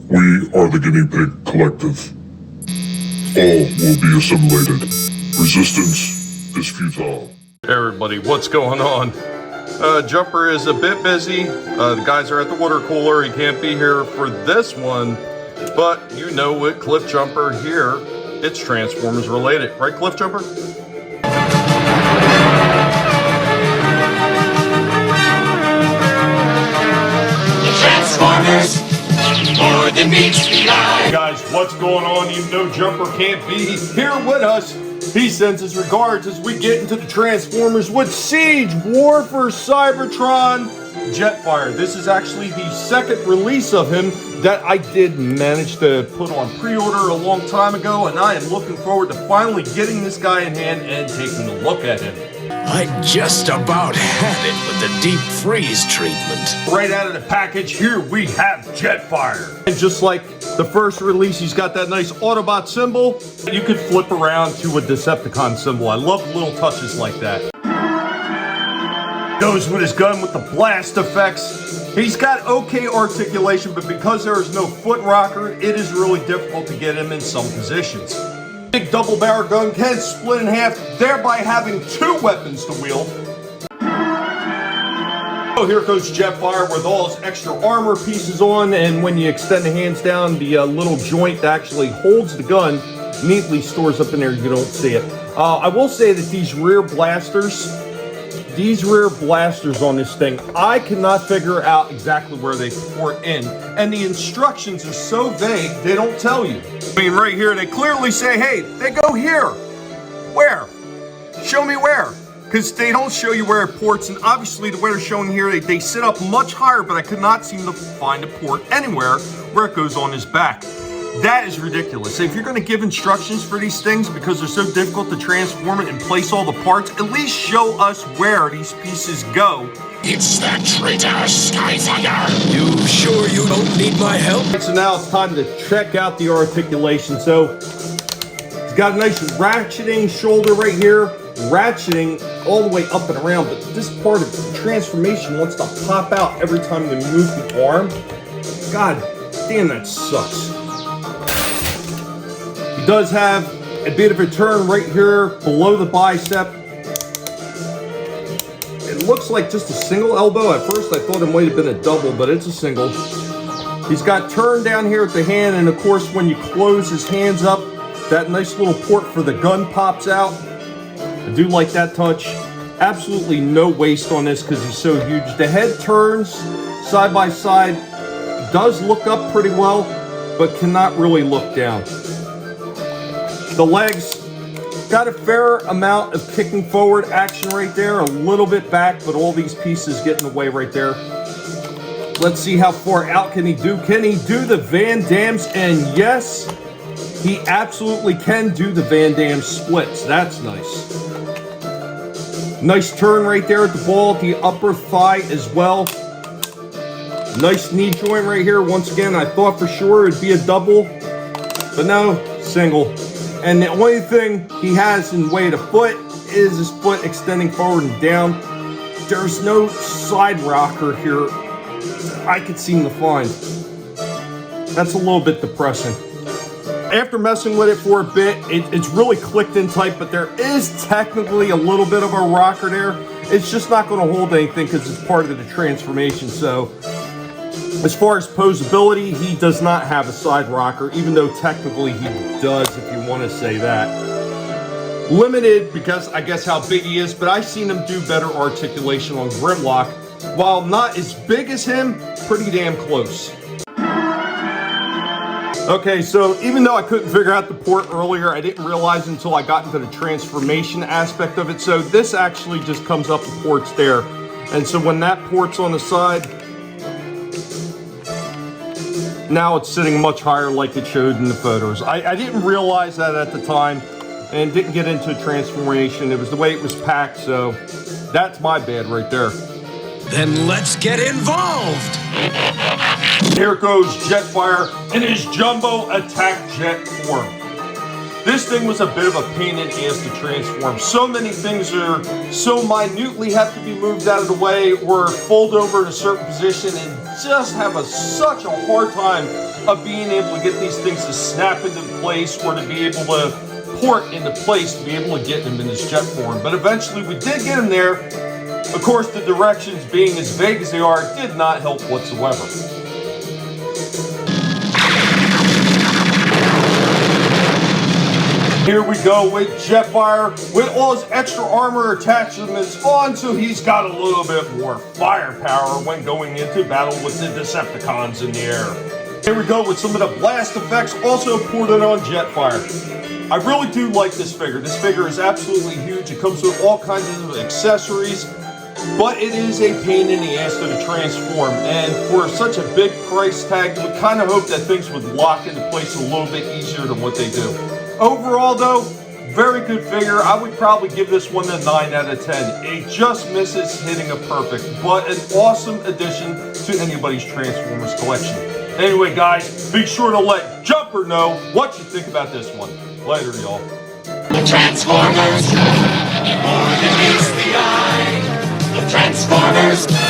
We are the Guinea Pig Collective. All will be assimilated. Resistance is futile. Hey everybody, what's going on? Jumper is a bit busy. The guys are at the water cooler. He can't be here for this one. But you know with Cliff Jumper here, it's Transformers related. Right, Cliff Jumper? Transformers, more than meets the eye. Guys, what's going on? Even though Jumper can't be here with us, he sends his regards as we get into the Transformers with Siege War for Cybertron Jetfire. This is actually the second release of him that I did manage to put on pre-order a long time ago, and I am looking forward to finally getting this guy in hand and taking a look at him. I just about had it with the deep freeze treatment. Right out of the package, here we have Jetfire. And just like the first release, he's got that nice Autobot symbol. You could flip around to a Decepticon symbol. I love little touches like that. Goes with his gun with the blast effects. He's got okay articulation, but because there is no foot rocker, it is really difficult to get him in some positions. Big double barrel gun can split in half, thereby having two weapons to wield. So here goes Jetfire with all his extra armor pieces on, and when you extend the hands down, the little joint that actually holds the gun neatly stores up in there. You don't see it. I will say that these rear blasters on this thing, I cannot figure out exactly where they port in. And the instructions are so vague, they don't tell you. I mean, right here, they clearly say, hey, they go here. Where? Show me where. Because they don't show you where it ports, and obviously the way they're showing here, they sit up much higher, but I could not seem to find a port anywhere where it goes on his back. That is ridiculous. If you're going to give instructions for these things because they're so difficult to transform it and place all the parts, at least show us where these pieces go. It's that traitor Skyfire. You sure you don't need my help? So now it's time to check out the articulation. So it's got a nice ratcheting shoulder right here, ratcheting all the way up and around, but this part of the transformation wants to pop out every time you move the arm. God damn, that sucks. He does have a bit of a turn right here below the bicep. It looks like just a single elbow. At first I thought it might have been a double, but it's a single. He's got turn down here at the hand, and of course when you close his hands up, that nice little port for the gun pops out. I do like that touch. Absolutely no waste on this because he's so huge. The head turns side by side. He does look up pretty well, but cannot really look down. The legs got a fair amount of kicking forward action right there, a little bit back, but all these pieces get in the way right there. Let's see how far out can he do. Can he do the Van Dams? And yes, he absolutely can do the Van Dam splits. That's nice. Nice turn right there at the ball, the upper thigh as well. Nice knee joint right here. Once again, I thought for sure it'd be a double, but no, single. And the only thing he has in way to foot is his foot extending forward and down. There's no side rocker here I could seem to find. That's a little bit depressing. After messing with it for a bit, it's really clicked in tight, but there is technically a little bit of a rocker there. It's just not going to hold anything because it's part of the transformation. So as far as posability, he does not have a side rocker, even though technically he does, if you want to say that. Limited because I guess how big he is, but I've seen him do better articulation on Grimlock. While not as big as him, pretty damn close. Okay, so even though I couldn't figure out the port earlier, I didn't realize until I got into the transformation aspect of it. So this actually just comes up the ports there. And so when that port's on the side, now it's sitting much higher like it showed in the photos. I didn't realize that at the time and didn't get into transformation. It was the way it was packed, so that's my bad right there. Then let's get involved! Here goes Jetfire in his jumbo attack jet form. This thing was a bit of a pain in the ass to transform. So many things are so minutely have to be moved out of the way or fold over in a certain position, and just have such a hard time of being able to get these things to snap into place or to be able to port into place to be able to get them in this jet form. But eventually we did get them there. Of course, the directions being as vague as they are did not help whatsoever. Here we go with Jetfire with all his extra armor attachments on, so he's got a little bit more firepower when going into battle with the Decepticons in the air. Here we go with some of the blast effects also ported on Jetfire. I really do like this figure. This figure is absolutely huge. It comes with all kinds of accessories, but it is a pain in the ass to transform. And for such a big price tag, you would kind of hope that things would lock into place a little bit easier than what they do. Overall though, very good figure. I would probably give this one a 9 out of 10. It just misses hitting a perfect, but an awesome addition to anybody's Transformers collection. Anyway guys, be sure to let Jumper know what you think about this one. Later y'all. The Transformers, more than meets the eye. The Transformers.